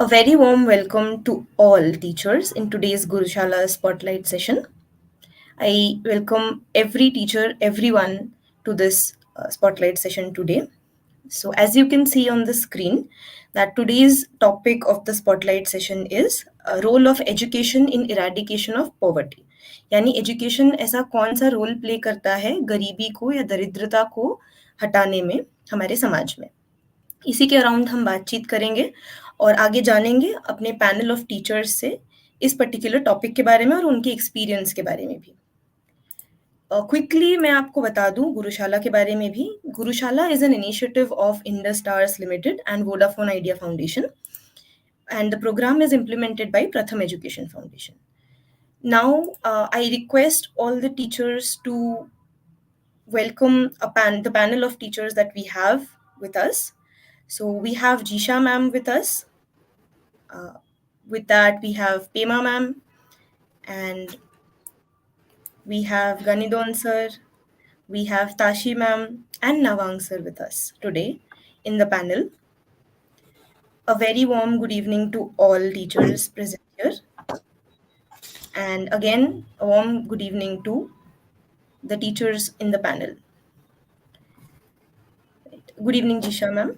A very warm welcome to all teachers in today's Gurushala Spotlight session. I welcome every teacher, everyone to this Spotlight session today. So, as you can see on the screen, that today's topic of the Spotlight session is a role of education in eradication of poverty. यानी education ऐसा कौन सा role play करता है गरीबी को या दरिद्रता को हटाने में हमारे समाज में। इसी के अराउंड हम बातचीत करेंगे और आगे जानेंगे अपने पैनल ऑफ टीचर्स से इस पर्टिकुलर टॉपिक के बारे में और उनके एक्सपीरियंस के बारे में भी। क्विकली मैं आपको बता दूं गुरुशाला के बारे में भी। Gurushala is an initiative of Indus stars limited and Vodafone Idea Foundation and the program is implemented by Pratham Education Foundation. Now, I request all the teachers to welcome the panel of teachers that we have with us. So we have Jisha ma'am with us. With that, we have Pema ma'am, and we have Ganidon sir, we have Tashi ma'am, and Nawang sir with us today in the panel. A very warm good evening to all teachers present here. And again, a warm good evening to the teachers in the panel. Right. Good evening, Jisha ma'am,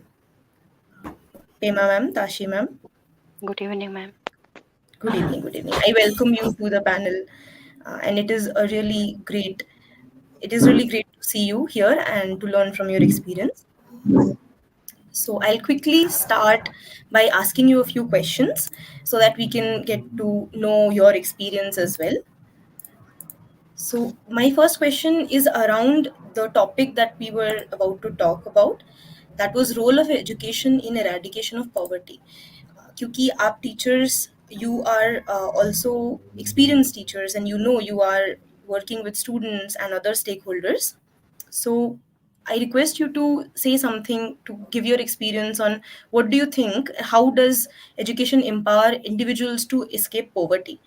Pema ma'am, Tashi ma'am. Good evening, ma'am. Good evening, good evening. I welcome you to the panel, and it is really great to see you here and to learn from your experience. So I'll quickly start by asking you a few questions so that we can get to know your experience as well. So my first question is around the topic that we were about to talk about, that was role of education in eradication of poverty. क्योंकि आप teachers, you are also experienced teachers, and you are working with students and other stakeholders. So I request you to say something, to give your experience on what do you think, how does education empower individuals to escape poverty.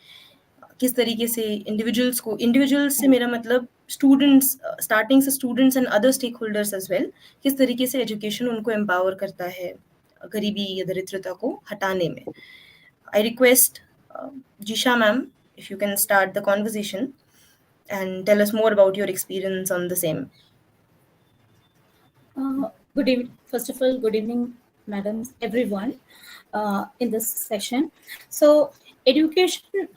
किस तरीके से individuals से मेरा मतलब students, starting से students and other stakeholders as well, किस तरीके से एजुकेशन उनको एम्पावर करता है गरीबी या दरिद्रता को हटाने में. I request Jisha ma'am, if you can start the conversation and tell us more about your experience on the same. Good evening. First of all, good evening, madams, everyone in this session. So, education,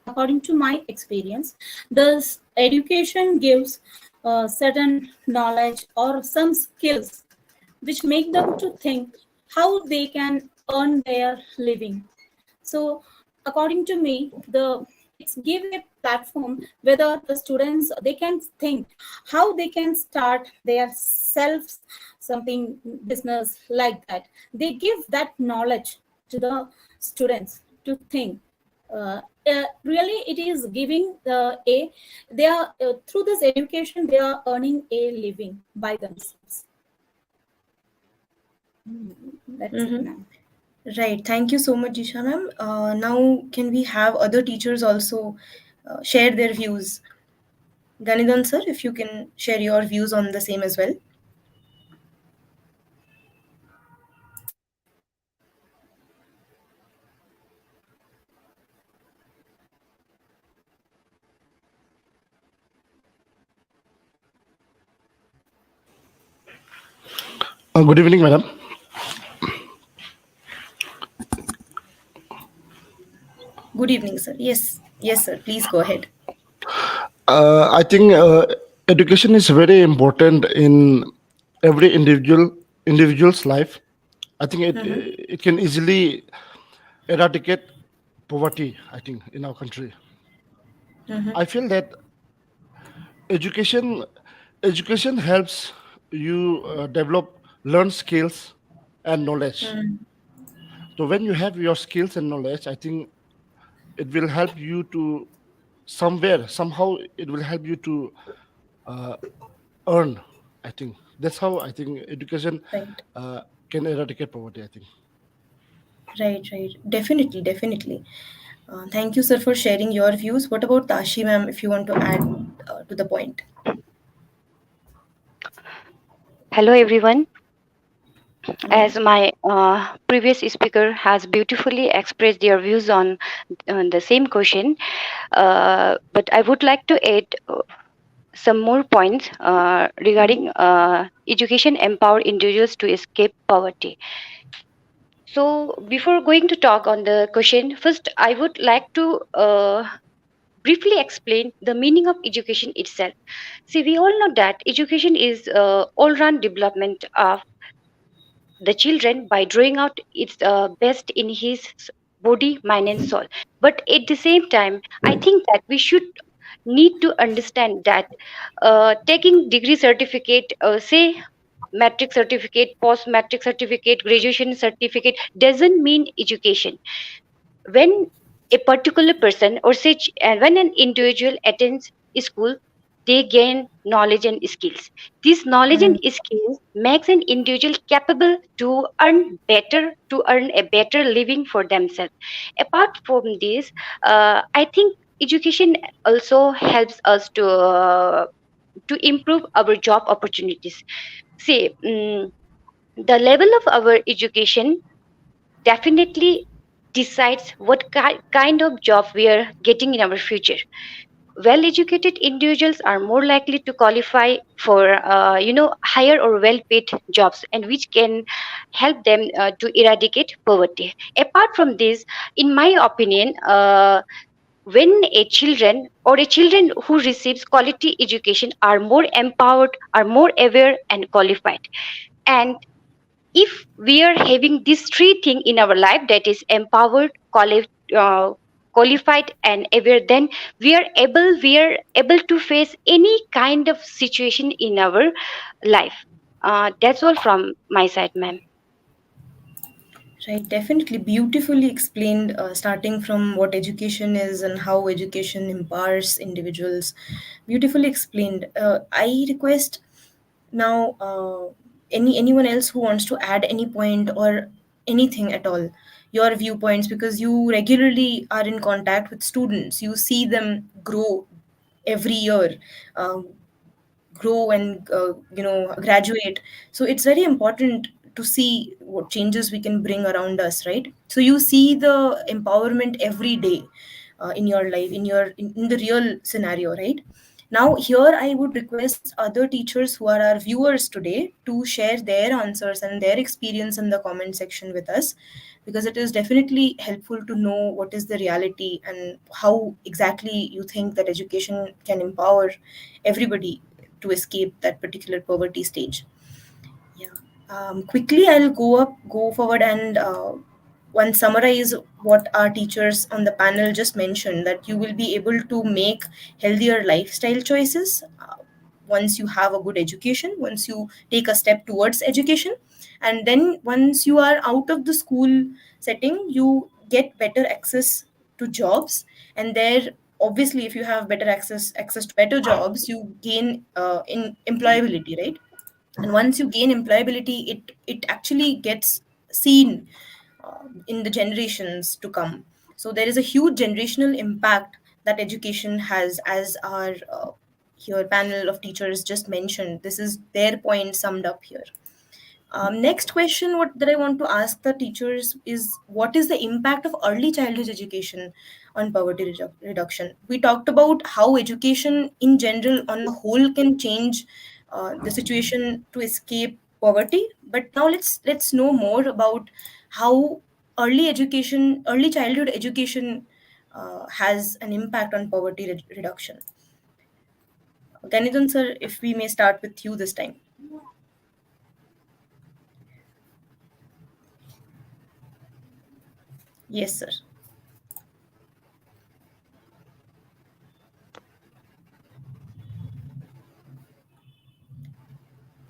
according to my experience, this education gives certain knowledge or some skills which make them to think how they can earn their living. So, according to me, it's give a platform whether the students, they can think how they can start their self something business like that. They give that knowledge to the students to think. Really, it is giving they are through this education they are earning a living by themselves. That's it, ma'am. Right. Thank you so much, Jisha ma'am. Now, can we have other teachers also share their views? Ganidhan sir, if you can share your views on the same as well. Good evening, madam. Good evening, sir. Yes, sir. Please go ahead. I think education is very important in every individual's life. I think it can easily eradicate poverty, I think, in our country. I feel that education helps you learn skills and knowledge. So when you have your skills and knowledge, I think it will help you to somehow it will help you to earn. I think that's how I think education can eradicate poverty, I think. Right. Definitely. Thank you, sir, for sharing your views. What about Tashi ma'am, if you want to add to the point? Hello, everyone. Yeah. As my previous speaker has beautifully expressed their views on the same question, but I would like to add some more points regarding education empower individuals to escape poverty. So, before going to talk on the question, first I would like to briefly explain the meaning of education itself. See, we all know that education is all-round development of the children by drawing out its best in his body, mind, and soul. But at the same time, I think that we should need to understand that taking degree certificate, say matric certificate, post matric certificate, graduation certificate, doesn't mean education. When a particular person or say when an individual attends school, they gain knowledge and skills. This knowledge and Mm. skills makes an individual capable to earn a better living for themselves. Apart from this, I think education also helps us to improve our job opportunities. See, the level of our education definitely decides what kind of job we are getting in our future. Well educated individuals are more likely to qualify for higher or well paid jobs, and which can help them to eradicate poverty. Apart from this, in my opinion, when a children or a children who receives quality education are more empowered, are more aware and qualified. And if we are having these three things in our life, that is empowered, uh, qualified and aware, then we are able to face any kind of situation in our life. That's all from my side, ma'am. Right, definitely beautifully explained, starting from what education is and how education empowers individuals. Beautifully explained. I request now, anyone else who wants to add any point or anything at all, your viewpoints, because you regularly are in contact with students, you see them grow every year, uh, grow and graduate. So it's very important to see what changes we can bring around us, right? So you see the empowerment every day, in your life, in the real scenario, right? Now here I would request other teachers who are our viewers today to share their answers and their experience in the comment section with us, because it is definitely helpful to know what is the reality and how exactly you think that education can empower everybody to escape that particular poverty stage. Yeah. Quickly, I'll go forward and one summarize what our teachers on the panel just mentioned, that you will be able to make healthier lifestyle choices once you have a good education, once you take a step towards education, and then once you are out of the school setting, you get better access to jobs, and there, obviously, if you have better access to better jobs, you gain in employability, right? And once you gain employability, it actually gets seen in the generations to come. So there is a huge generational impact that education has, as our here panel of teachers just mentioned. This is their point summed up here. Next question, what that I want to ask the teachers is, what is the impact of early childhood education on poverty reduction? We talked about how education in general, on the whole, can change the situation to escape poverty. But now let's know more about how early childhood education has an impact on poverty reduction. Ganidhan sir, if we may start with you this time. Yes, sir.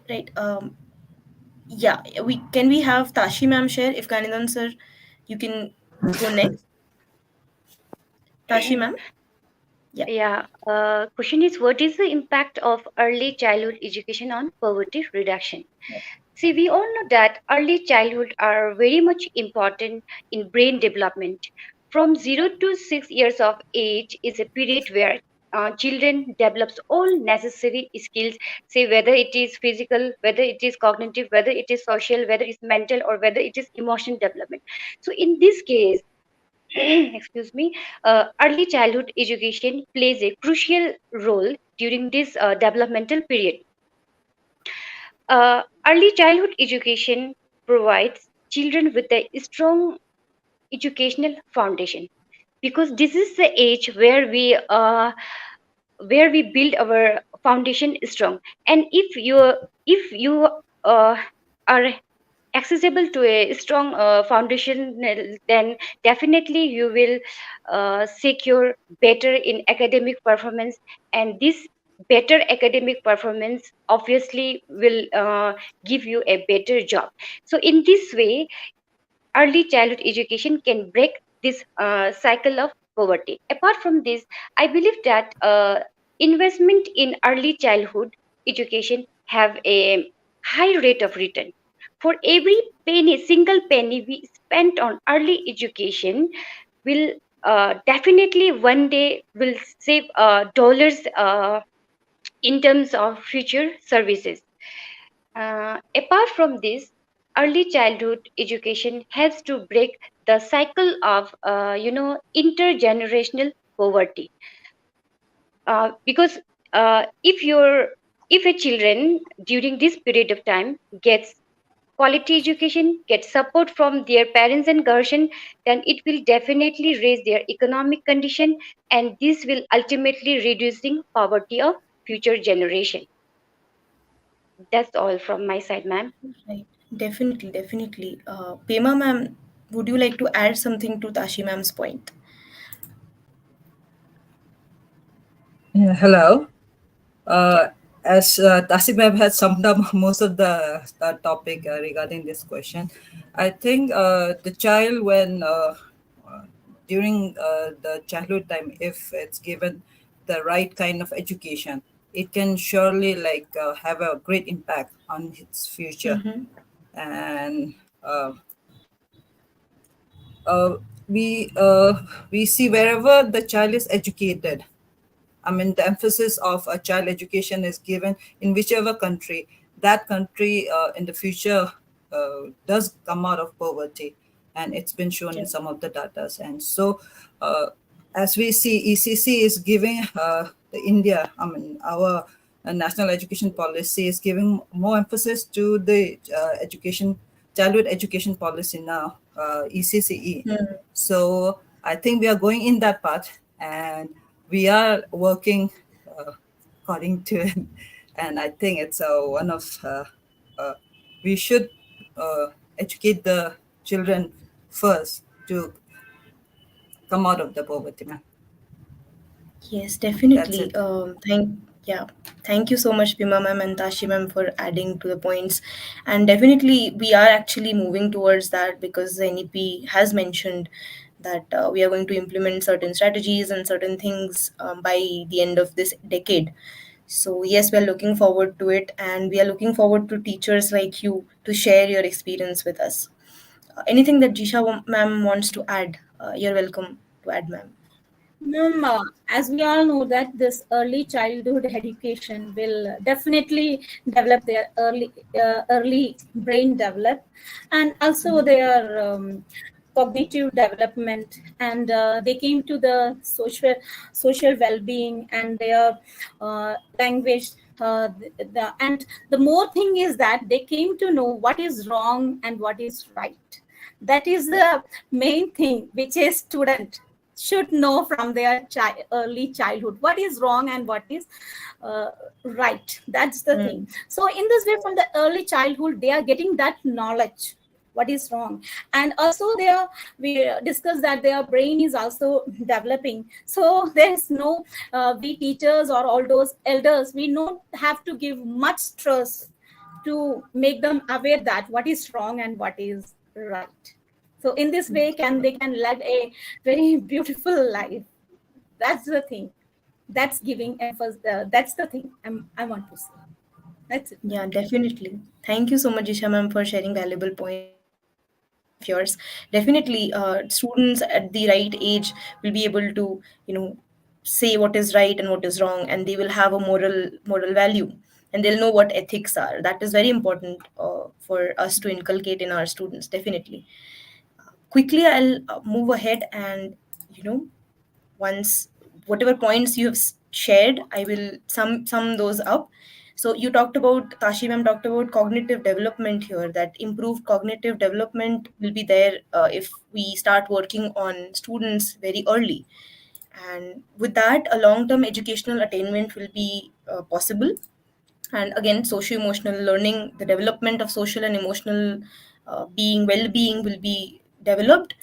Right. Yeah, we have Tashi ma'am share, if Ganidan sir, you can go next. Tashi ma'am. Yeah. Yeah. Question is, what is the impact of early childhood education on poverty reduction? See, we all know that early childhood are very much important in brain development. From 0 to 6 years of age is a period where children develops all necessary skills, say whether it is physical, whether it is cognitive, whether it is social, whether it's mental, or whether it is emotion development. So in this case, excuse me, early childhood education plays a crucial role during this developmental period. Early childhood education provides children with a strong educational foundation, because this is the age where we build our foundation strong. And if you uh, are accessible to a strong foundation, then definitely you will secure better in academic performance, and this better academic performance obviously will give you a better job. So in this way, early childhood education can break this cycle of poverty. Apart from this, I believe that investment in early childhood education have a high rate of return. For every penny, single penny we spent on early education will definitely one day will save dollars in terms of future services. Apart from this, early childhood education helps to break the cycle of intergenerational poverty. Because if a children during this period of time gets quality education, gets support from their parents and guardian, then it will definitely raise their economic condition, and this will ultimately reducing poverty of future generation. That's all from my side, ma'am. Right. Definitely, definitely. Pema ma'am, would you like to add something to Tashi ma'am's point? Yeah, hello. Yeah. Uh, as Tasib Ma'am has summed up most of the topic regarding this question, I think the child, when uh, during the childhood time, if it's given the right kind of education, it can surely have a great impact on its future. Mm-hmm. And uh, uh, we see wherever the child is educated, I mean, the emphasis of a child education is given in whichever country. That country in the future does come out of poverty, and it's been shown in Yeah. some of the data. And so, uh, as we see, ECC is giving the India, I mean, our national education policy is giving more emphasis to the childhood education policy now, ECCE. Mm. So I think we are going in that path, and we are working according to it. And I think it's one of uh, we should educate the children first to come out of the poverty, man. Yes, That's definitely. it. Thank you so much, Pima ma'am and Tashi ma'am, for adding to the points. And definitely, we are actually moving towards that because the NEP has mentioned that we are going to implement certain strategies and certain things by the end of this decade. So yes, we are looking forward to it, and we are looking forward to teachers like you to share your experience with us. Anything that ma'am wants to add, you're welcome to add, ma'am. Ma'am, as we all know that this early childhood education will definitely develop their early brain develop, and also their cognitive development, and they came to the social well-being and their language. And the more thing is that they came to know what is wrong and what is right. That is the main thing which a student should know from their early childhood, what is wrong and what is uh, right. That's the thing. Mm. So in this way, from the early childhood, they are getting that knowledge what is wrong. And also their, we discussed that their brain is also developing. So there's no we teachers or all those elders, we don't have to give much stress to make them aware that what is wrong and what is right. So in this way, they can lead a very beautiful life. That's the thing. That's giving emphasis. That's the thing I want to say. That's it. Yeah, definitely. Thank you so much, Isha ma'am, for sharing valuable points of yours. Definitely, students at the right age will be able to, you know, say what is right and what is wrong, and they will have a moral value, and they'll know what ethics are. That is very important for us to inculcate in our students, definitely. Quickly, I'll move ahead, and you know once whatever points you have shared, I will sum those up. So you talked about, Tashi ma'am talked about cognitive development here, that improved cognitive development will be there if we start working on students very early, and with that a long term educational attainment will be possible. And again, socio emotional learning, the development of social and emotional well-being will be developed.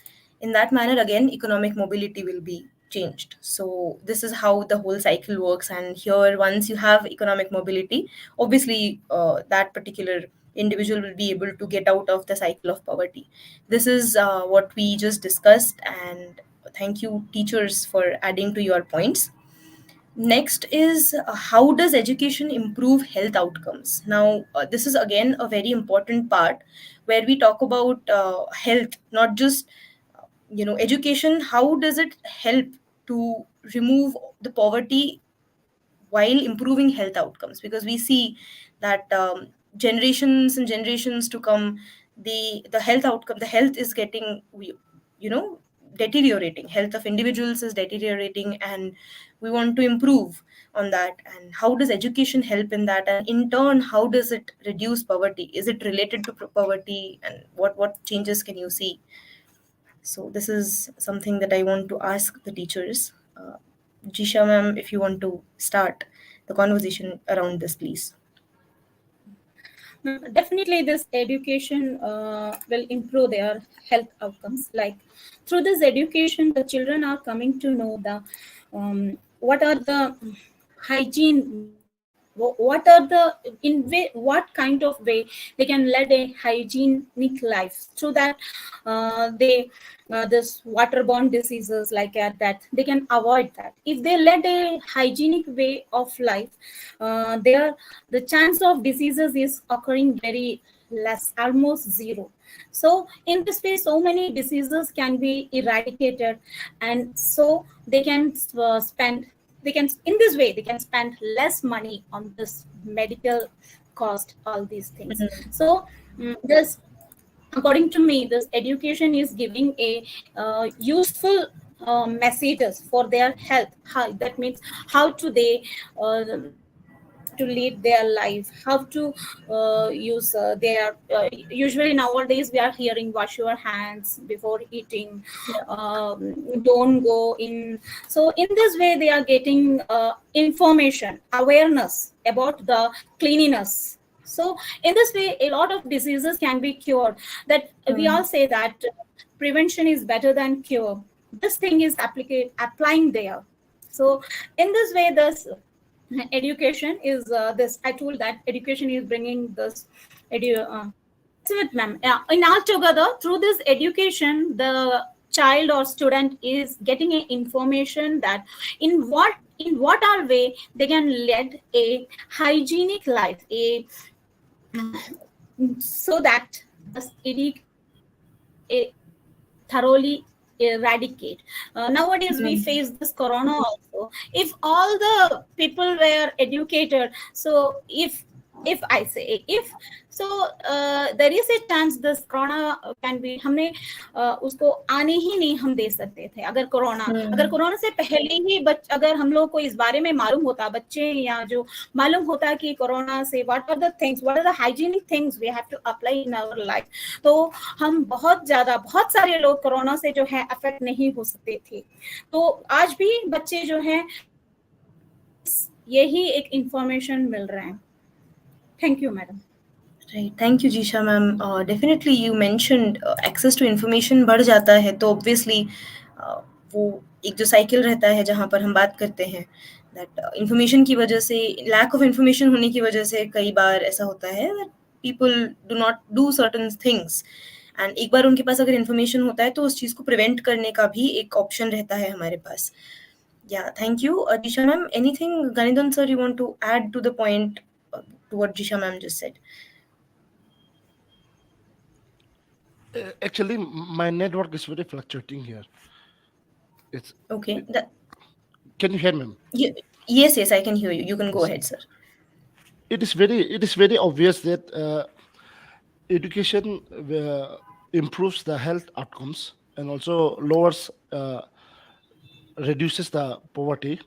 In that manner, again, economic mobility will be changed. So this is how the whole cycle works. And here, once you have economic mobility, obviously that particular individual will be able to get out of the cycle of poverty. This is what we just discussed, and thank you teachers for adding to your points. Next is, how does education improve health outcomes? Now, this is again a very important part where we talk about health, not just education. How does it help to remove the poverty while improving health outcomes? Because we see that generations and generations to come, the health outcome, the health is getting, you know deteriorating. Health of individuals is deteriorating, and we want to improve on that. And how does education help in that, and in turn how does it reduce poverty? Is it related to poverty, and what changes can you see? So this is something that I want to ask the teachers. Jisha ma'am, if you want to start the conversation around this, please. Definitely this education will improve their health outcomes. Like through this education, the children are coming to know the what are the hygiene, what are the what kind of way they can lead a hygienic life, so that they this waterborne diseases like that they can avoid that. If they led a hygienic way of life, there the chance of diseases is occurring very less, almost zero. So in this way, so many diseases can be eradicated, and so they can spend, they can, in this way they can spend less money on this medical cost, all these things. So this, according to me, this education is giving a useful messages for their health. How, that means how to they to lead their life, how to use their usually nowadays we are hearing wash your hands before eating, don't go in. So in this way they are getting information, awareness about the cleanliness. So in this way a lot of diseases can be cured. That we all say that prevention is better than cure. This thing is applying there. So in this way, this education is this, I told that education is bringing this with ma'am. In altogether, through this education, the child or student is getting a information that in what are way they can lead a hygienic life, a so that a thoroughly eradicate. Nowadays we face this corona also. If all the people were educated, so if I say if, so there is a chance this corona can be, हमने उसको आने ही नहीं हम दे सकते थे अगर corona से पहले ही अगर हम लोग को इस बारे में मालूम होता, बच्चे या जो मालूम होता कि कोरोना से what are the things, what are the hygienic things we have to apply in our life, तो हम बहुत सारे लोग कोरोना से जो है अफेक्ट नहीं हो सकते थे. तो आज भी बच्चे जो हैं यही एक इंफॉर्मेशन मिल रहा है. Thank you, madam. Right. Thank you, Jisha ma'am. Definitely, you mentioned access to information बढ़ जाता है, तो obviously वो एक जो cycle रहता है जहाँ पर हम बात करते हैं, that information की वजह से, lack of information होने की वजह से कई बार ऐसा होता है that people do not do certain things. And एक बार उनके पास अगर information होता है तो उस चीज़ को prevent करने का भी एक option रहता है हमारे पास. Yeah, thank you, Jisha ma'am. Anything, Ganidhan sir, you want to add to the point to what Jisha ma'am just said? Actually, my network is very fluctuating here. It's Okay. Can you hear me? Yes, yes, I can hear you. You can go Yes. ahead, sir. It is very obvious that education improves the health outcomes and also lowers reduces the poverty.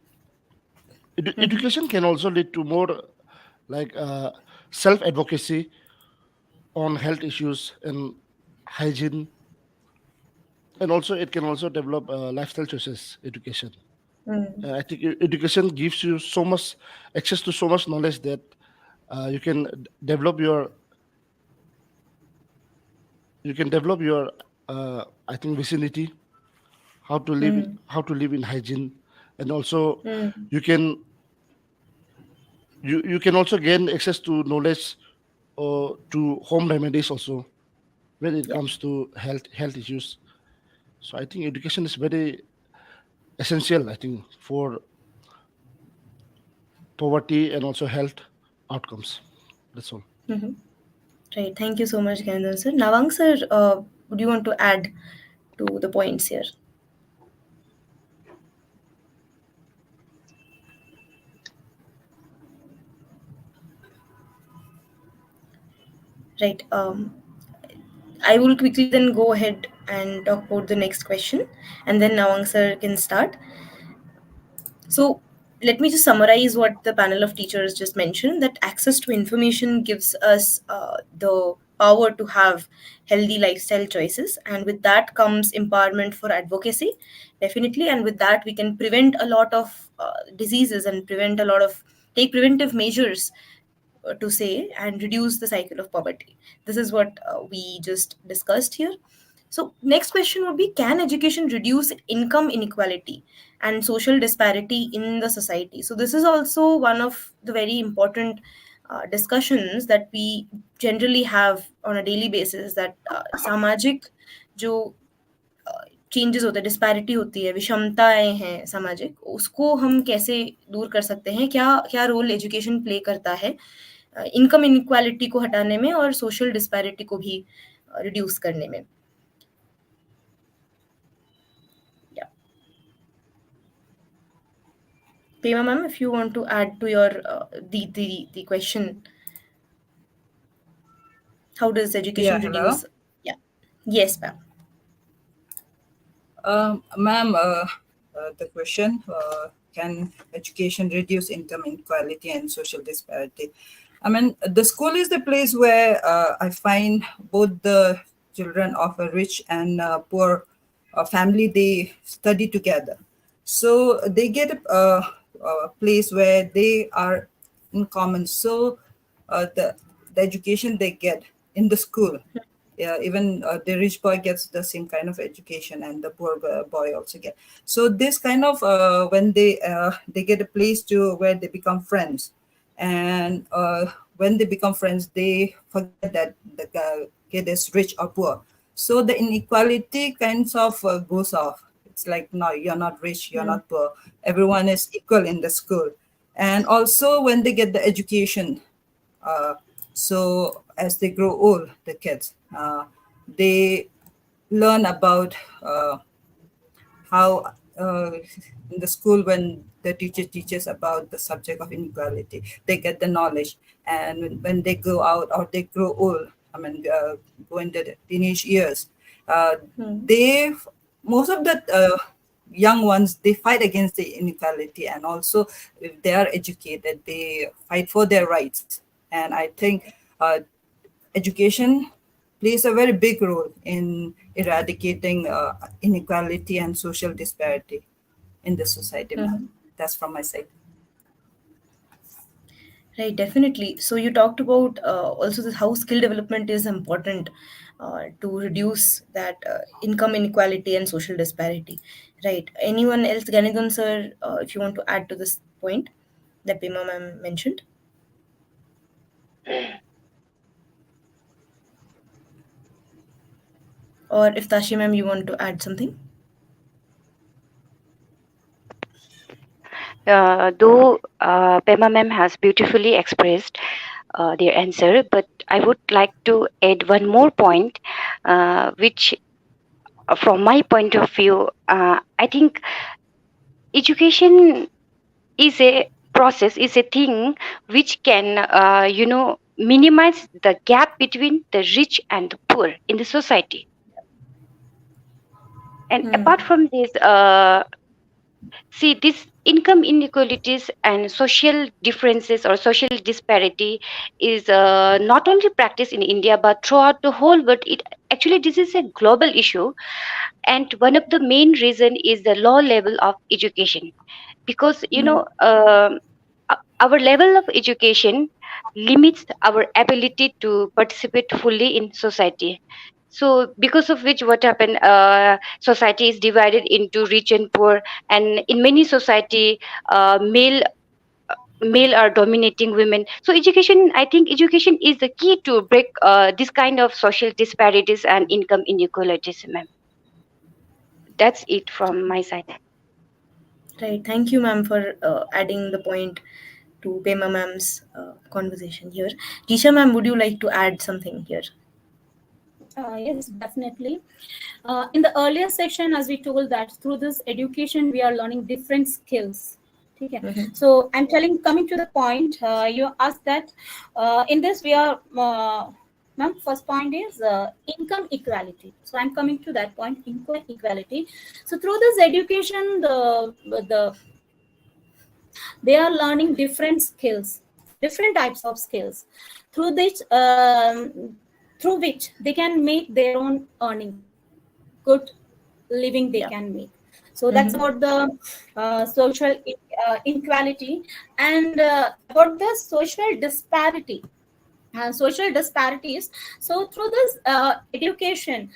Mm-hmm. Education can also lead to more like self advocacy on health issues and hygiene, and also it can also develop lifestyle choices. Education, Mm. I think education gives you so much access to so much knowledge that you can develop your I think vicinity, how to live Mm. in hygiene, and also Mm. you can you can also gain access to knowledge to home remedies also when it Yeah. comes to health issues. So I think education is very essential, I think, for poverty and also health outcomes. That's all. Mm-hmm. Right. Thank you so much, Ganendra sir. Nawang sir, would you want to add to the points here? Right. I will quickly then go ahead and talk about the next question, and then Nawang sir can start. So let me just summarize what the panel of teachers just mentioned, that access to information gives us the power to have healthy lifestyle choices. And with that comes empowerment for advocacy, definitely. And with that, we can prevent a lot of diseases and take preventive measures to say, and reduce the cycle of poverty. This is what we just discussed here. So, next question would be, can education reduce income inequality and social disparity in the society? So, this is also one of the very important discussions that we generally have on a daily basis, that सामाजिक जो changes होते हैं, disparity होती है, विषमताएं हैं सामाजिक, उसको हम कैसे दूर कर सकते हैं, क्या क्या रोल एजुकेशन प्ले करता है इनकम इनक्वालिटी को हटाने में और सोशल डिस्पैरिटी को भी रिड्यूस करने में. Yeah. Pema ma'am, if you want to add to your the question, how does Yeah, education hello. reduce? Yeah. Yes, ma'am. Ma'am, the question, can education reduce income inequality and social disparity? I mean, the school is the place where I find both the children of a rich and poor family, they study together. So they get a place where they are in common. So the education they get in the school, yeah, even the rich boy gets the same kind of education and the poor boy also get. So this kind of when they get a place to where they become friends, and when they become friends they forget that the kid is rich or poor. So the inequality kinds of goes off. It's like, no, you're not rich, you're Mm. not poor, everyone is equal in the school. And also when they get the education, uh, so as they grow old, the kids, they learn about how in the school when the teacher teaches about the subject of inequality, they get the knowledge. And when they go out or they grow old, I mean, go into the teenage years, uh, Mm. they most of the young ones, they fight against the inequality, and also if they are educated they fight for their rights. And I think education plays a very big role in eradicating inequality and social disparity in the society, ma'am. Mhm. That's from my side. Right, definitely. So you talked about also this, how skill development is important to reduce that income inequality and social disparity. Right. Anyone else, Ganidhan sir, if you want to add to this point that Pema ma'am mentioned, or if Tashi ma'am you want to add something. Though Pema ma'am has beautifully expressed their answer, but I would like to add one more point, which, from my point of view, I think education is a process, is a thing which can, minimize the gap between the rich and the poor in the society. And apart from this, see, this income inequalities and social differences or social disparity is not only practiced in India but throughout the whole world. It actually, this is a global issue, and one of the main reason is the low level of education, because our level of education limits our ability to participate fully in society. So because of which, what happened, society is divided into rich and poor, and in many society, male are dominating women. So education, I think education is the key to break this kind of social disparities and income inequalities, ma'am. That's it from my side. Right. Thank you, ma'am, for adding the point to Pema ma'am's conversation here. Jisha ma'am, would you like to add something here? Yes, definitely. In the earlier section, as we told that through this education, we are learning different skills. Okay. So I'm coming to the point, you asked that in this we are, ma'am, first point is income equality. So I'm coming to that point, income equality. So through this education, they are learning different skills, different types of skills, through which they can make their own earning, good living they can make. So that's about the social inequality, and about the social disparity. Social disparities. So through this education,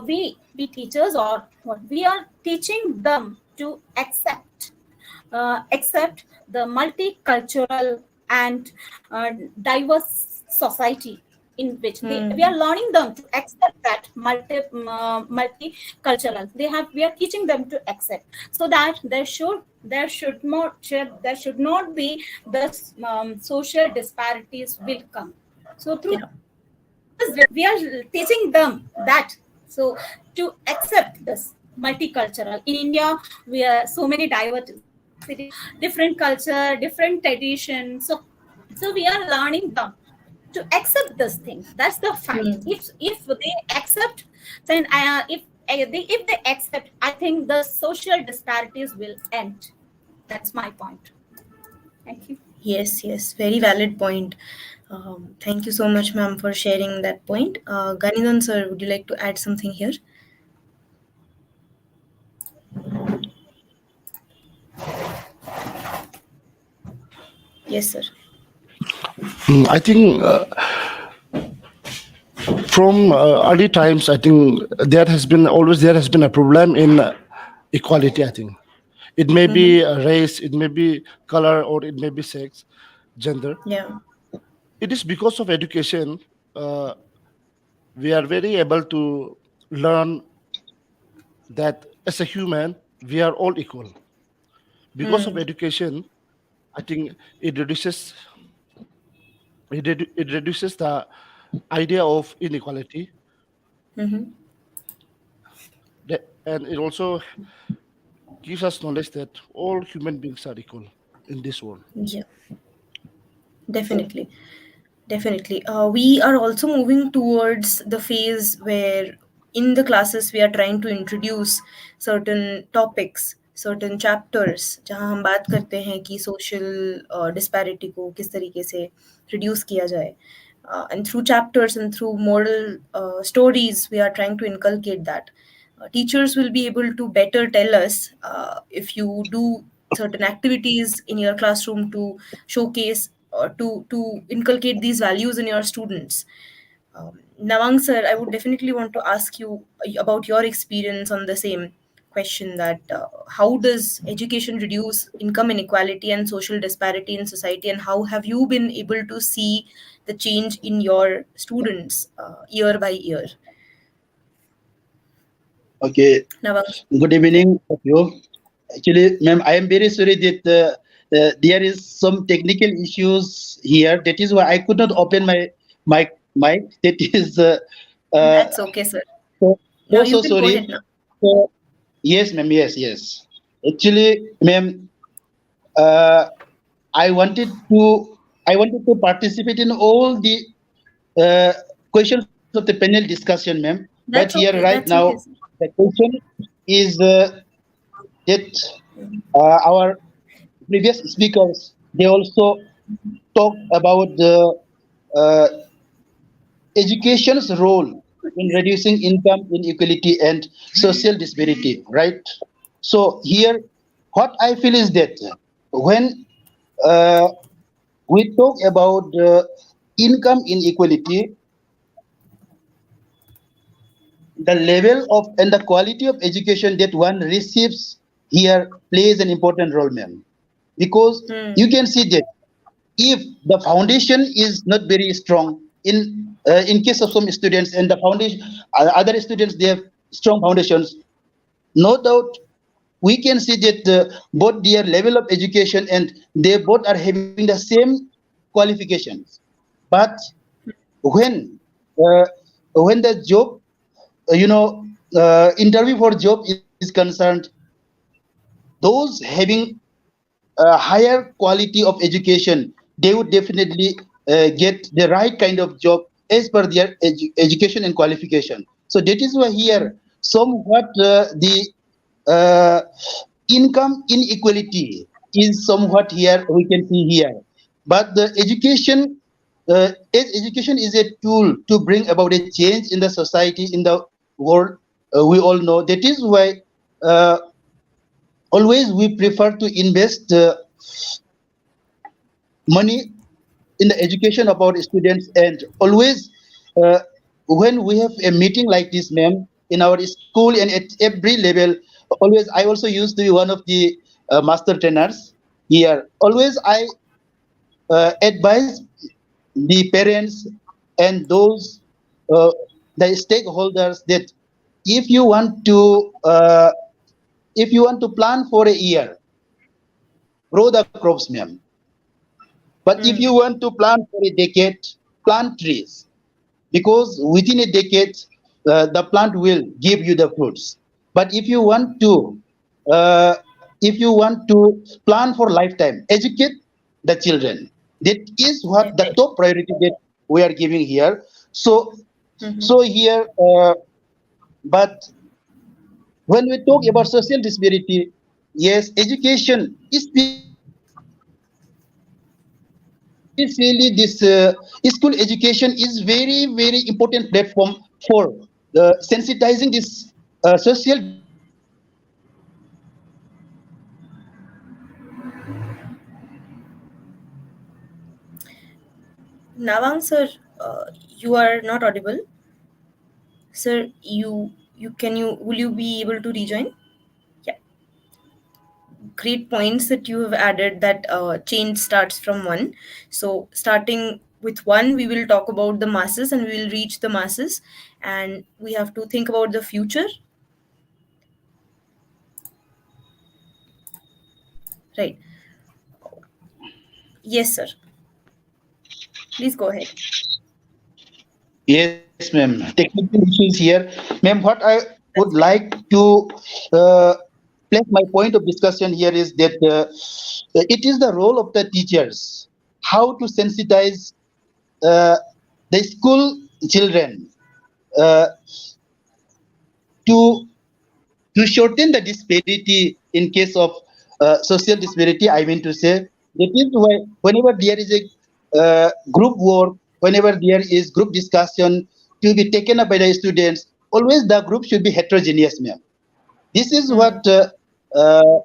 we teachers, or what we are teaching them to accept the multicultural and diverse society in which we are learning them to accept that multicultural. We are teaching them to accept, so that there should not be the social disparities will come. So through this, we are teaching them that, so to accept this multicultural. In India, we are so many diversity, different culture, different tradition. So we are learning them to accept this thing. That's the fact. If they accept, then if they accept, I think the social disparities will end. That's my point. Thank you. Yes, very valid point. Thank you so much, ma'am, for sharing that point. Ganidhan sir, would you like to add something here? Yes, sir. I think from early times, I think there has been a problem in equality. I think it may be a race, it may be color, or it may be sex, gender. Yeah. It is because of education we are very able to learn that as a human we are all equal. Because of education, I think it reduces the idea of inequality. And it also gives us knowledge that all human beings are equal in this world. Yeah. Definitely. We are also moving towards the phase where in the classes we are trying to introduce certain topics, certain chapters, जहाँ हम बात करते हैं कि social disparity को किस तरीके से reduce किया जाए. And through chapters and through moral stories, we are trying to inculcate that. Teachers will be able to better tell us if you do certain activities in your classroom to showcase or to inculcate these values in your students. Nawang sir, I would definitely want to ask you about your experience on the same question, that how does education reduce income inequality and social disparity in society, and how have you been able to see the change in your students year by year? Okay. Nawang. Good evening, you. Actually, ma'am, I am very sorry that there is some technical issues here. That is why I could not open my mic. That is. That's okay, sir. So Now you can sorry. go ahead now. So, yes, ma'am. Yes. Actually, ma'am, uh, I wanted to participate in all the uh, questions of the panel discussion, ma'am. But here That's right okay. now, That's okay, sir. the question is that our previous speakers, they also talked about the uh, education's role in reducing income inequality and social disparity, right? So here, what I feel is that when uh, we talk about income inequality, the level of and the quality of education that one receives here plays an important role, ma'am. Because you Hmm. can see that if the foundation is not very strong in case of some students and the foundation other students they have strong foundations, no doubt we can see that both their level of education and they both are having the same qualifications, but when uh, when the job interview for job is concerned, those having a higher quality of education, they would definitely get the right kind of job as per their education and qualification. So that is why here somewhat the uh, income inequality is somewhat here we can see here. But the education, as education is a tool to bring about a change in the society, in the world, we all know. That is why uh, always we prefer to invest money in the education of our students, and always uh, when we have a meeting like this, ma'am, in our school and at every level, always I also used to be one of the master trainers here. Always I advise the parents and those uh, the stakeholders that if you want to plan for a year, grow the crops, ma'am. But if you Hmm. want to plant for a decade, plant trees, because within a decade, the plant will give you the fruits. But if you want to plan for lifetime, educate the children. That is what the Right. top priority that we are giving here. So, Mhm. so here, but when we talk about social disparity, yes, education, especially this school education is very, very important platform for sensitizing this social disparity and Nawang, sir, you are not audible. Sir, you will you be able to rejoin? Yeah, great points that you have added, that change starts from one. So starting with one, we will talk about the masses and we will reach the masses, and we have to think about the future, right? Yes, sir. Please go ahead. yes, ma'am. Technical issues here, ma'am. What I would That's fine. like to uh, place my point of discussion here is that it is the role of the teachers how to sensitize uh, the school children uh, to shorten the disparity in case of social disparity. I mean to say that is why whenever there is a group work, whenever there is group discussion to be taken up by the students, always the group should be heterogeneous, ma'am. This is Hmm. what uh,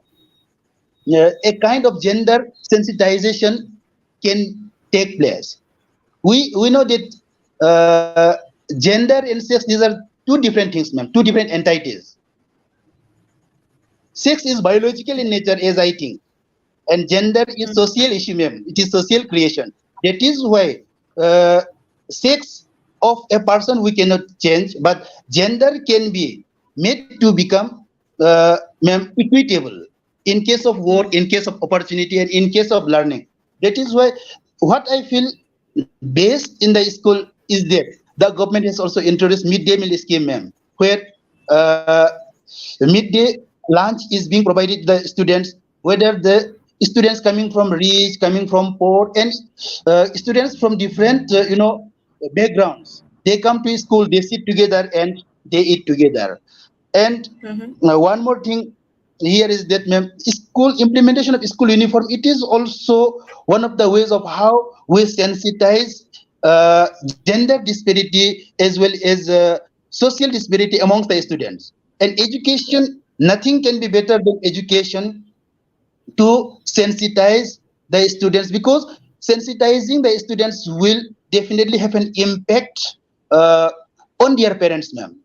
a kind of gender sensitization can take place. We know that gender and sex, these are two different things, ma'am, two different entities. Sex is biological in nature, as I think, and gender is social issue, ma'am. It is social creation. That is why uh, sex of a person we cannot change, but gender can be made to become, ma'am, equitable in case of work, in case of opportunity, and in case of learning. That is why what I feel best in the school is that the government has also introduced midday meal scheme, ma'am, where uh, midday lunch is being provided to the students, whether the students coming from rich, coming from poor, and students from different backgrounds. They come to school, they sit together, and they eat together. And Mm-hmm. one more thing here is that, ma'am, school implementation of school uniform, it is also one of the ways of how we sensitize gender disparity as well as social disparity amongst the students. And education, nothing can be better than education to sensitize the students, because sensitizing the students will definitely have an impact uh, on their parents, ma'am.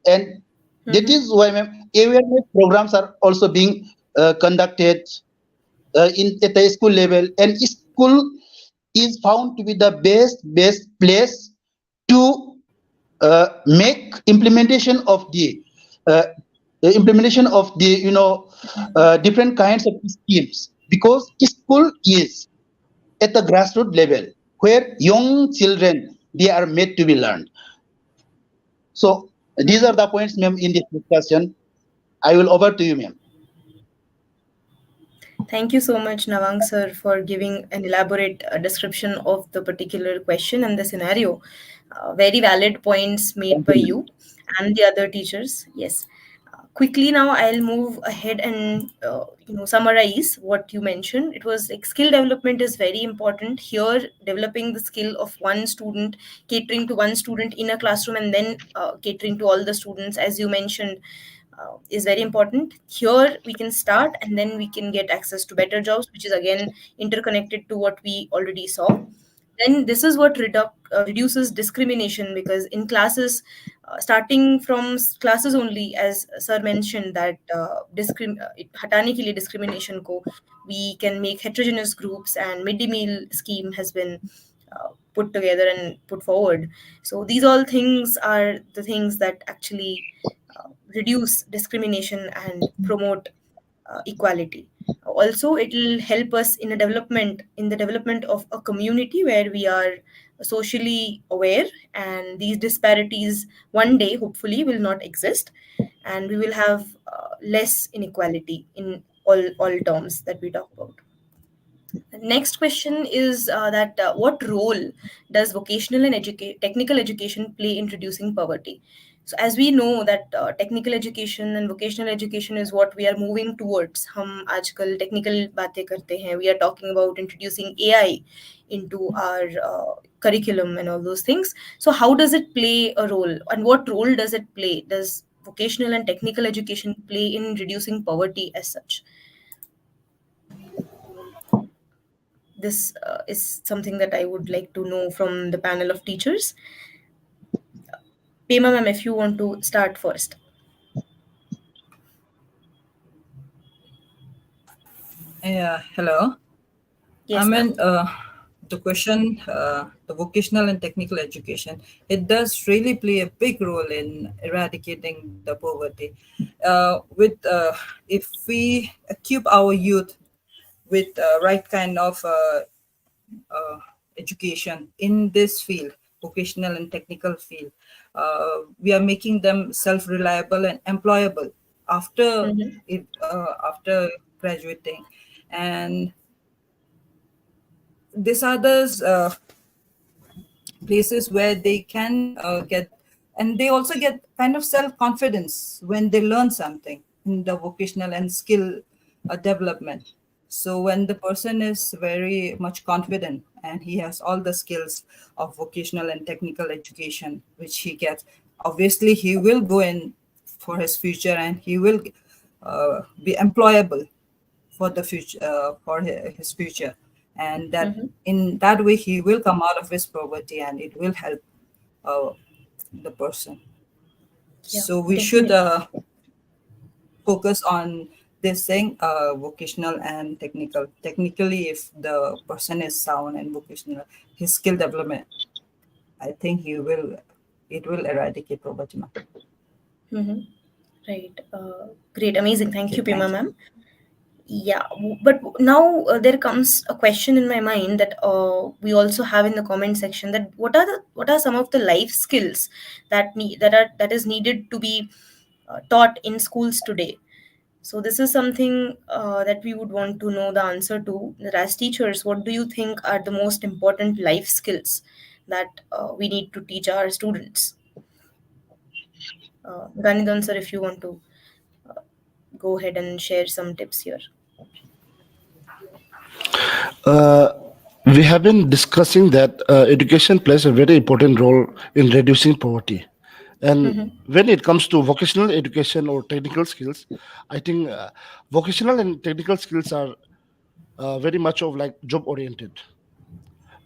And that Mm-hmm. is why, ma'am, awareness programs are also being conducted in at the school level, and school is found to be the best place to make uh, implementation of the different kinds of schemes, because school is at the grassroots level where young children, they are made to be learned. So these are Mm-hmm. the points, ma'am, in this discussion. I will over to you, ma'am. Thank you so much, Navang sir, for giving an elaborate description of the particular question and the scenario. Very valid points made Thank by you, ma'am. you and the other teachers. Yes. Quickly now, I'll move ahead and summarize what you mentioned. It was like skill development is very important here. Developing the skill of one student, catering to one student in a classroom, and then catering to all the students, as you mentioned, is very important. Here we can start and then we can get access to better jobs, which is again interconnected to what we already saw. Then this is what reduces discrimination, because in classes, starting from classes only, as sir mentioned, that हटाने के लिए discrimination को, we can make heterogeneous groups, and mid-day meal scheme has been put together and put forward. So these all things are the things that actually reduce discrimination and promote equality. Also, it will help us in the development of a community where we are socially aware, and these disparities one day hopefully will not exist, and we will have less inequality in all terms that we talk about. Next question is that what role does vocational and technical education play in reducing poverty? So as we know that technical education and vocational education is what we are moving towards. हम आजकल technical बातें करते हैं. We are talking about introducing AI into our curriculum and all those things. So how does it play a role, and what role does it play? Does vocational and technical education play in reducing poverty as such? This is something that I would like to know from the panel of teachers. Pema ma'am, if you want to start first. Yeah, hello. I Yes, ma'am. mean, the question, the vocational and technical education, it does really play a big role in eradicating the poverty. If we equip our youth with right kind of uh, education in this field, vocational and technical field, we are making them self-reliable and employable after Mm-hmm. after graduating. And these are those places where they can get, and they also get kind of self-confidence when they learn something in the vocational and skill development. So when the person is very much confident and he has all the skills of vocational and technical education which he gets, obviously he will go in for his future, and he will be employable for the future, for his future, and that Mm-hmm. in that way he will come out of his poverty, and it will help uh, the person. Yeah, So we should definitely. focus on this thing, vocational and technical. Technically, if the person is sound, and vocational, his skill development, I think it will eradicate poverty. Mm-hmm. Right. Great. Amazing. Thank Okay, you, Pema thank you. ma'am. Yeah, but now there comes a question in my mind that we also have in the comment section, that what are some of the life skills that is needed to be taught in schools today? So this is something that we would want to know the answer to. That as teachers, what do you think are the most important life skills that we need to teach our students? Ganidhan sir, if you want to go ahead and share some tips here. Uh, we have been discussing that education plays a very important role in reducing poverty. And when it comes to vocational education or technical skills, I think vocational and technical skills are very much of like job oriented.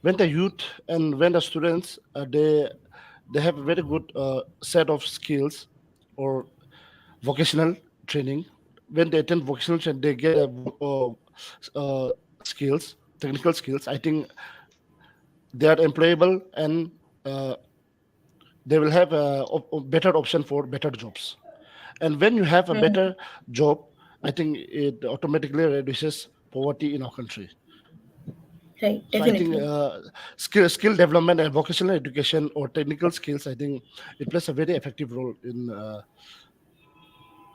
When the youth and when the students they have a very good set of skills or vocational training. When they attend vocational training, they get skills, technical skills. I think they are employable and uh, they will have a better option for better jobs. And when you have a better job, I think it automatically reduces poverty in our country. Right, So I think definitely. skill development and vocational education or technical skills, I think it plays a very effective role in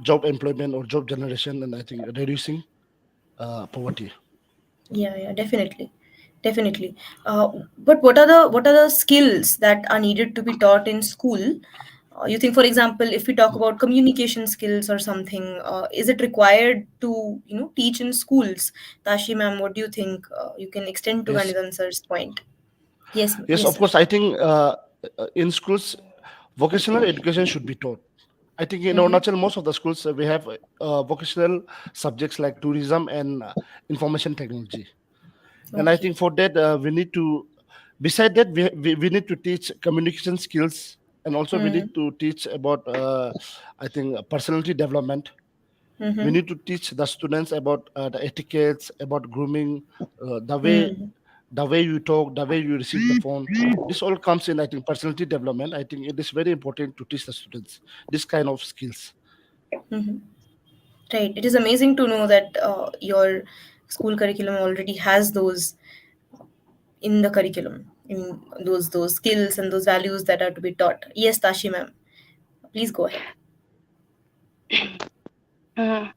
job employment or job generation, and I think reducing poverty. Yeah, definitely. But what are the skills that are needed to be taught in school? You think, for example, if we talk about communication skills or something, is it required to teach in schools? Tashi ma'am, what do you think? You can extend to Yes, Ganidhan sir's point. Yes, yes, yes, of sir. course. I think in schools, vocational education should be taught. I think in Mm-hmm. Arunachal, most of the schools we have vocational subjects like tourism and information technology. And I Okay. think for that we need to, beside that we need to teach communication skills, and also we Mm-hmm. need to teach about I think personality development. We Mm-hmm. need to teach the students about the etiquettes, about grooming, the way Mm-hmm. you talk, the way you receive the phone. This all comes in, I think, personality development. I think it is very important to teach the students this kind of skills. Mm-hmm. Right. It is amazing to know that your school curriculum already has those in the curriculum, in those skills and those values that are to be taught. Yes, Tashi ma'am, please go ahead. Mm.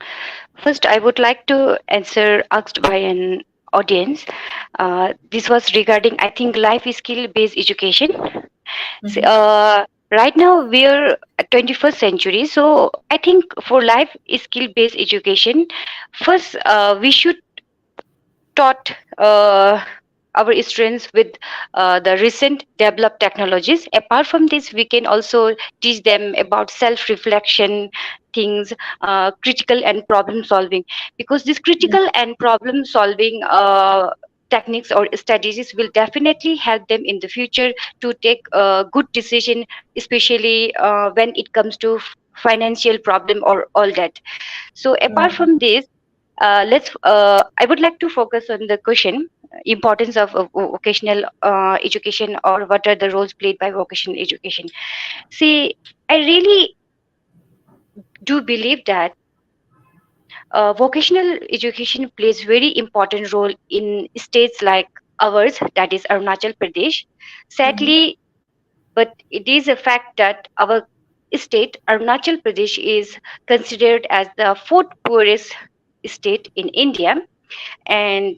First, I would like to answer asked by an audience. This was regarding, I think, life skill based education. S- Mm-hmm. Uh, right now, we're at 21st century, so I think for life skill based education, first we should taught our students with the recent developed technologies. Apart from this, we can also teach them about self reflection things, critical and problem solving, because this critical and problem solving techniques or strategies will definitely help them in the future to take a good decision, especially when it comes to financial problem or all that. So apart Mm-hmm. from this, let's I would like to focus on the question, importance of vocational education, or what are the roles played by vocational education. See, I really do believe that vocational education plays very important role in states like ours, that is Arunachal Pradesh. Mm-hmm. Sadly, but it is a fact that our state, Arunachal Pradesh, is considered as the fourth poorest state in India. And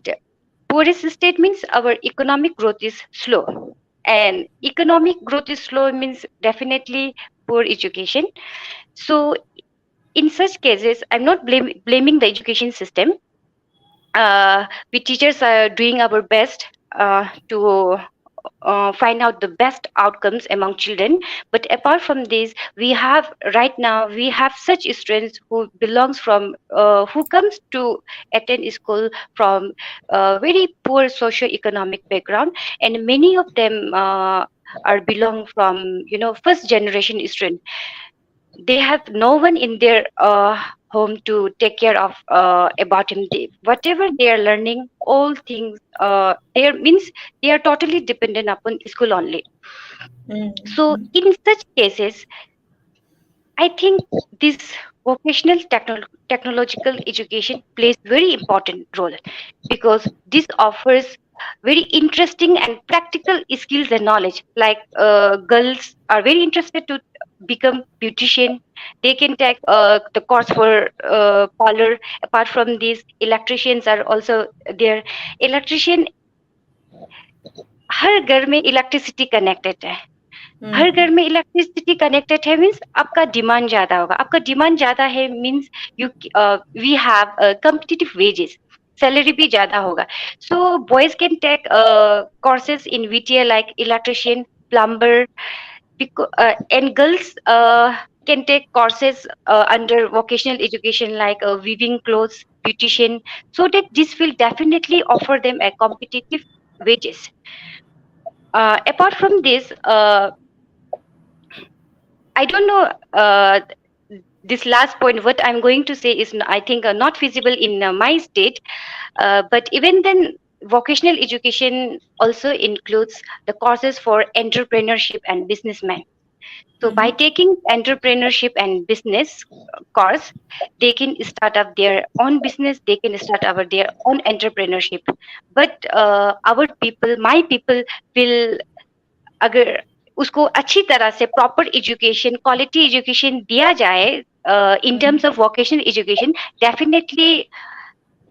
poorest state means our economic growth is slow, and economic growth is slow means definitely poor education. So in such cases, I'm not blaming the education system. We teachers are doing our best to find out the best outcomes among children. But apart from this, we have right now we have such students who belongs from who comes to attend school from very poor socio-economic background, and many of them are belong from first generation student. They have no one in their home to take care of about him. Whatever they are learning, all things there means they are totally dependent upon school only. So Mm-hmm. in such cases, I think this vocational technological education plays very important role, because this offers very interesting and practical skills and knowledge. Like girls are very interested to become beautician. They can take the course for parlor. Apart from these, electricians are also there. Electrician, हर घर में electricity connected है. हर घर में electricity connected है means आपका demand ज्यादा होगा. आपका डिमांड ज्यादा है means you we have competitive wages. Salary भी ज्यादा होगा. So boys can take courses in VTL like electrician, plumber, and girls can take courses under vocational education like weaving clothes, beautician, so that this will definitely offer them a competitive wages. Apart from this, I don't know. This last point, what I'm going to say is, I think, not feasible in my state. But even then, vocational education also includes the courses for entrepreneurship and businessmen. So by taking entrepreneurship and business course, they can start up their own business. They can start up their own entrepreneurship. But our people, my people, will अगर उसको अच्छी तरह से proper education, quality education दिया जाए in terms of vocational education, definitely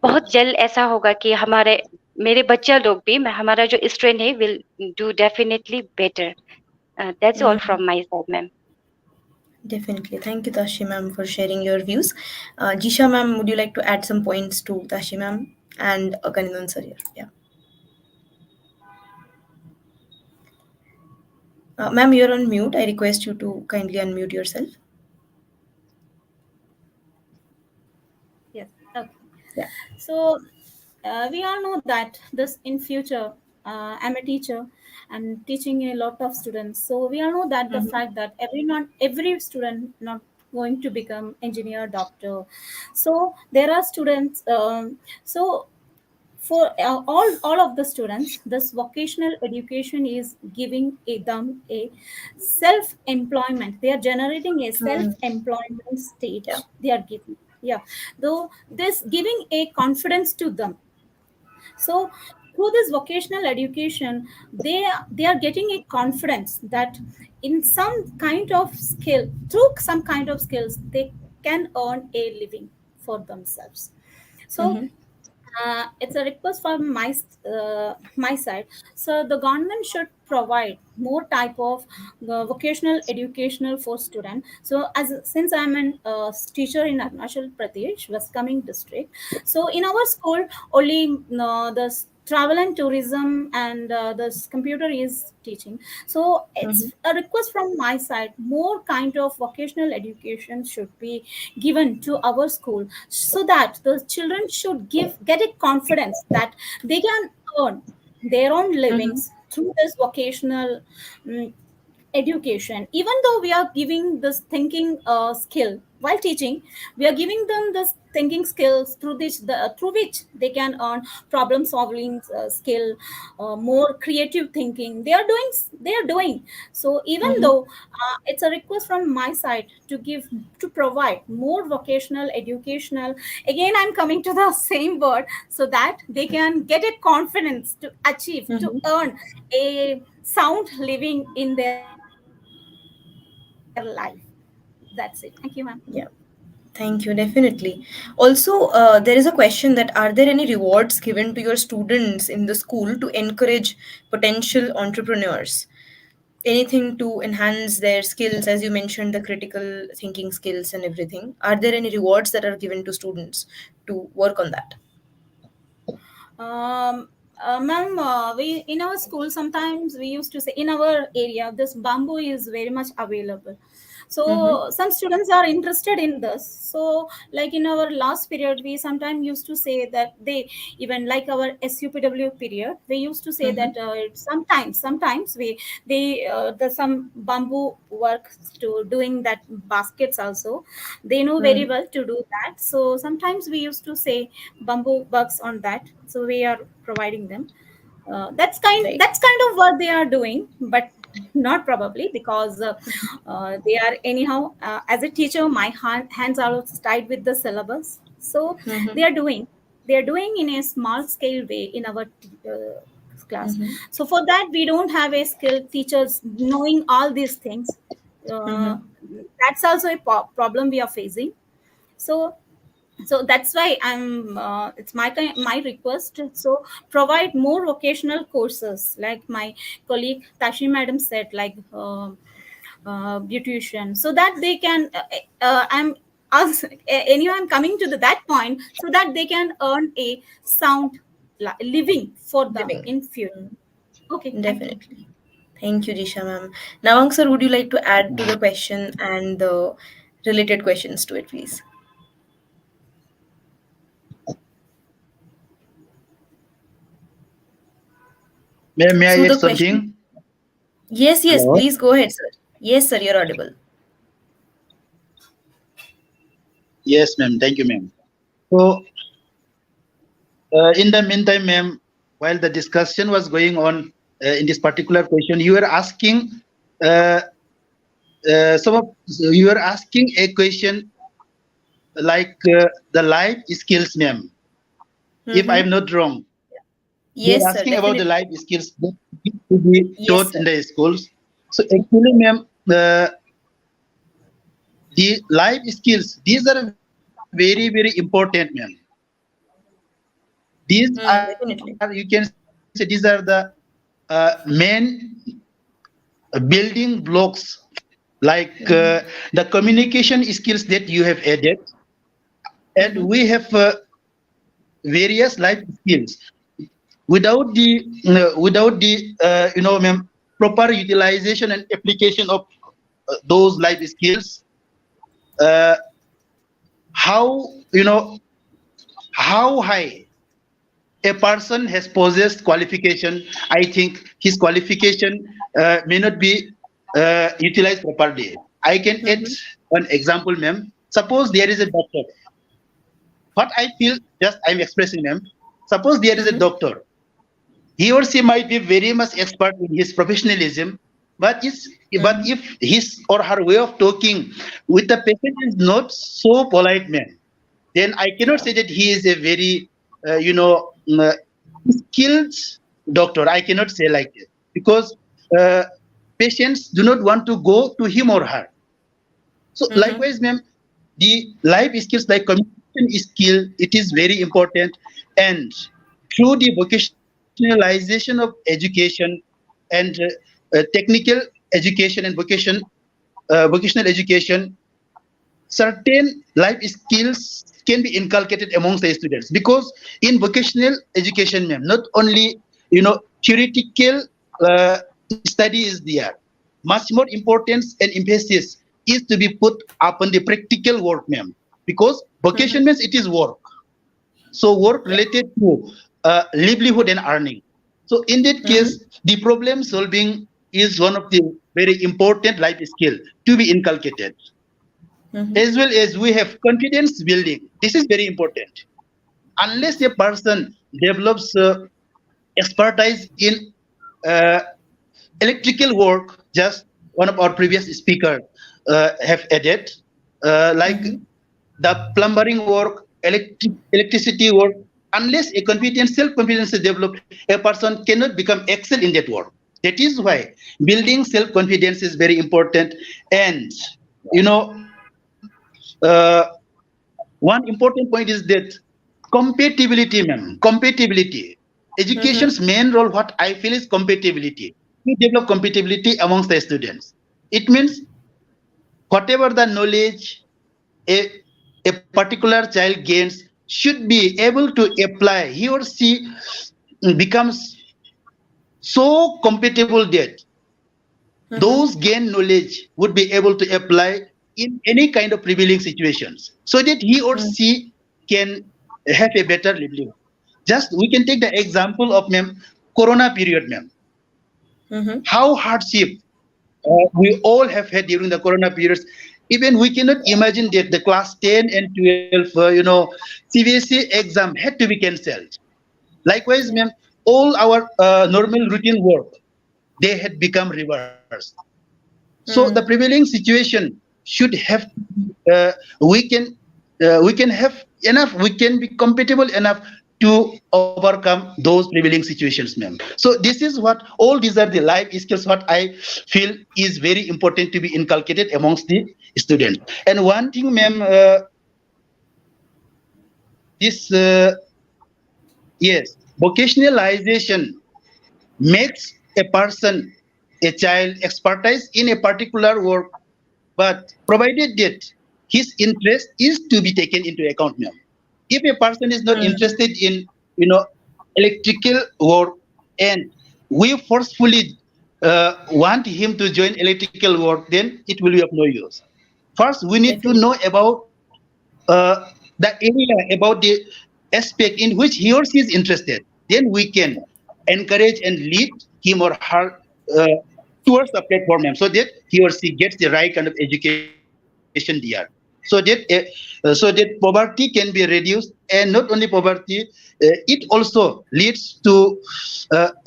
बहुत जल्द ऐसा होगा कि हमारे मेरे बच्चा लोग भी, हमारा जो स्ट्रेन है, will do definitely better. That's all from my side, ma'am. Definitely. Thank you, Tashi ma'am, for sharing your views. Jisha ma'am, would you like to add some points to Tashi ma'am and Kaninan sir here? Yeah. Ma'am, you're on mute. I request you to kindly unmute yourself. Yes. Okay. Yeah. So we all know that this in future, I'm a teacher. I'm teaching a lot of students. So we all know that the fact that every student not going to become engineer, doctor. So there are students. So for all of the students, this vocational education is giving them a self-employment. They are generating a self-employment state. Yeah. They are giving, though this giving a confidence to them. So through this vocational education, they are getting a confidence that in some kind of skill, through some kind of skills, they can earn a living for themselves. So it's a request from my side. So the government should provide more type of vocational educational for students. So since I'm a teacher in Arunachal Pradesh, West Kaming district, so in our school only the travel and tourism and this computer is teaching. So it's a request from my side, more kind of vocational education should be given to our school, so that the children should get a confidence that they can earn their own livings through this vocational education. Even though we are giving this thinking skill while teaching, we are giving them this thinking skills through which they can earn problem solving skill, more creative thinking. They are doing. So even though it's a request from my side to provide more vocational educational, again I'm coming to the same word, so that they can get a confidence to achieve, to earn a sound living in their life. That's it. Thank you, ma'am. Yeah. Thank you. Definitely. Also, there is a question that are there any rewards given to your students in the school to encourage potential entrepreneurs? Anything to enhance their skills, as you mentioned, the critical thinking skills and everything. Are there any rewards that are given to students to work on that? Ma'am, we in our school sometimes we used to say in our area this bamboo is very much available. So some students are interested in this. So like in our last period, we sometimes used to say that they even like our SUPW period, we used to say that sometimes there's some bamboo work to doing that baskets also. They know very well to do that. So sometimes we used to say bamboo works on that. So we are providing them. That's kind of what they are doing, but not probably because they are anyhow as a teacher my hands are also tied with the syllabus. So they are doing in a small scale way in our class. So for that, we don't have a skilled teachers knowing all these things. That's also a problem we are facing. So that's why I'm it's my request. So provide more vocational courses, like my colleague Tashi madam said, like beautician, so that they can I'm also, anyway, I'm coming to that point, so that they can earn a sound living for them Living. in future. Okay, thank you. Definitely. Thank you, Jisha ma'am. Nawang sir, would you like to add to the question and the related questions to it, please? May I So add the question, something? yes, Hello? please go ahead, sir. Yes, sir, you're audible. Yes, ma'am. Thank you, ma'am. So, in the meantime, ma'am, while the discussion was going on in this particular question, you were asking you were asking a question like the life skills, ma'am. If I'm not wrong, you Yes, are sir, asking about the definitely. life skills that need to be Yes, taught sir. in the schools. So, actually, ma'am, the life skills, these are very, very important, ma'am. These are, you can Definitely. say, these are the main building blocks, like the communication skills that you have added, and we have various life skills. Without the ma'am, proper utilization and application of those life skills, uh, how how high a person has possessed qualification, I think his qualification may not be utilized properly. I can add one example, ma'am. Suppose there is a doctor. What I feel, just I'm expressing, ma'am. Suppose there is a doctor. He or she might be very much expert in his professionalism, but if his or her way of talking with the patient is not so polite, man, then I cannot say that he is a very skilled doctor. I cannot say like that, because uh, patients do not want to go to him or her. So likewise, ma'am, the life skills like communication skill, it is very important, and through the vocationalization of education and technical education and vocational education, certain life skills can be inculcated amongst the students, because in vocational education, ma'am, not only theoretical study is there, much more importance and emphasis is to be put upon the practical work, ma'am, because vocation means it is work, so work related to livelihood and earning. So in that case, the problem solving is one of the very important life skill to be inculcated, as well as we have confidence building. This is very important. Unless a person develops expertise in uh, electrical work, just one of our previous speakers have added, like the plumbering work, electricity work, unless a confidence, self-confidence is developed, a person cannot become excel in that work. That is why building self-confidence is very important. And you know, uh, one important point is that compatibility, ma'am. Compatibility. Education's main role, what I feel, is compatibility. We develop compatibility amongst the students. It means whatever the knowledge a, a particular child gains should be able to apply. He or she becomes so compatible that those gain knowledge would be able to apply in any kind of prevailing situations, so that he or she can have a better livelihood. Just we can take the example of, ma'am, corona period, ma'am. How hardship we all have had during the corona periods. Even we cannot imagine that the class 10 and 12 CBSE exam had to be cancelled. Likewise, ma'am, all our normal routine work, they had become reversed. So the prevailing situation should have, uh, we can we can have enough, we can be compatible enough to overcome those prevailing situations, ma'am. So this is what all these are the life skills what I feel is very important to be inculcated amongst the students. And one thing, ma'am, this yes, vocationalization makes a person, a child, expertise in a particular work, but provided that his interest is to be taken into account, ma'am. If a person is not interested in, electrical work, and we forcefully want him to join electrical work, then it will be of no use. First, we need to Definitely. know about the area, about the aspect in which he or she is interested. Then we can encourage and lead him or her towards the platform, ma'am, so that he or she gets the right kind of education there. So that poverty can be reduced, and not only poverty, it also leads to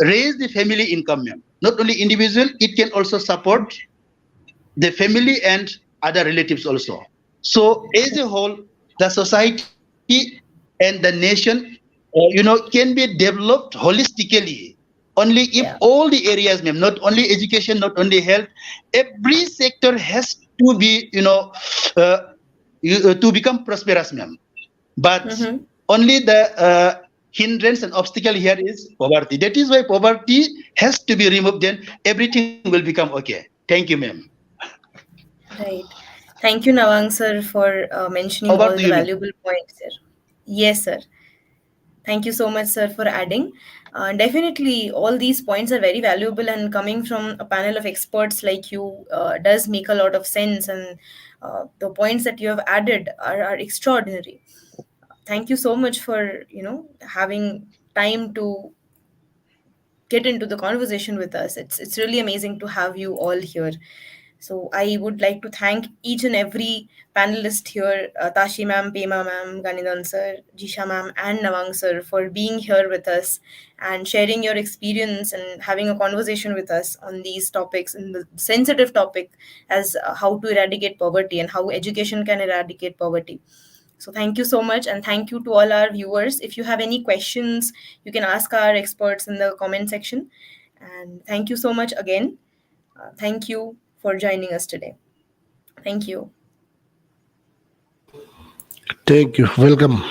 raise the family income, ma'am. Not only individual, it can also support the family and other relatives also. So as a whole, the society and the nation, can be developed holistically only if Yeah. all the areas, ma'am, not only education, not only health, every sector has to be, uh, to become prosperous, ma'am. But Mm-hmm. only the hindrance and obstacle here is poverty. That is why poverty has to be removed. Then everything will become okay. Thank you, ma'am. Right. Thank you, Nawang sir, for mentioning Over all to the you, ma'am. valuable points, sir. Yes, sir. Thank you so much, sir, for adding. Definitely, all these points are very valuable, and coming from a panel of experts like you does make a lot of sense. And the points that you have added are extraordinary. Thank you so much for having time to get into the conversation with us. It's really amazing to have you all here. So I would like to thank each and every panelist here, Tashi ma'am, Pema ma'am, Ganidan sir, Jisha ma'am, and Nawang sir for being here with us and sharing your experience and having a conversation with us on these topics and the sensitive topic as how to eradicate poverty and how education can eradicate poverty. So thank you so much, and thank you to all our viewers. If you have any questions, you can ask our experts in the comment section. And thank you so much again. Thank you for joining us today. Thank you. Thank you. Welcome.